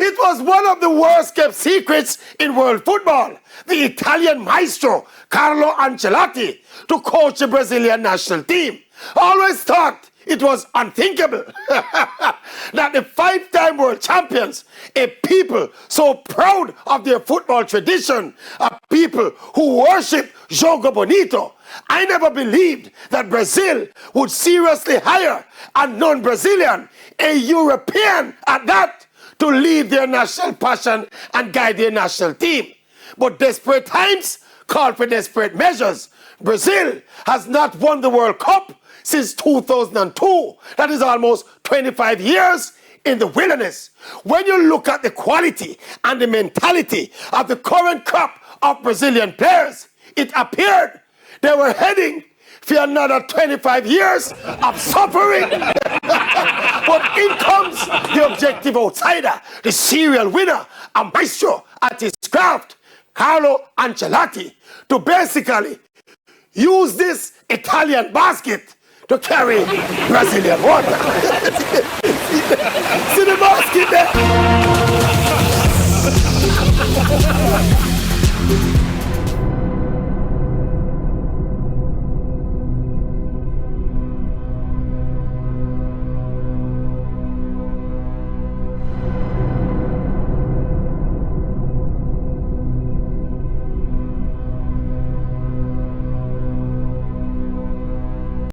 It was one of the worst kept secrets in world football. The Italian maestro, Carlo Ancelotti, to coach the Brazilian national team. Always thought it was unthinkable that the five-time world champions, a people so proud of their football tradition, a people who worship Jogo Bonito. I never believed that Brazil would seriously hire a non-Brazilian, a European at that, to lead their national passion and guide their national team. But desperate times call for desperate measures. Brazil has not won the World Cup since 2002. That is almost 25 years in the wilderness. When you look at the quality and the mentality of the current crop of Brazilian players, it appeared they were heading for another 25 years of suffering. But in comes the objective outsider, the serial winner, a maestro at his craft, Carlo Ancelotti, to basically use this Italian basket to carry Brazilian water. See the basket there?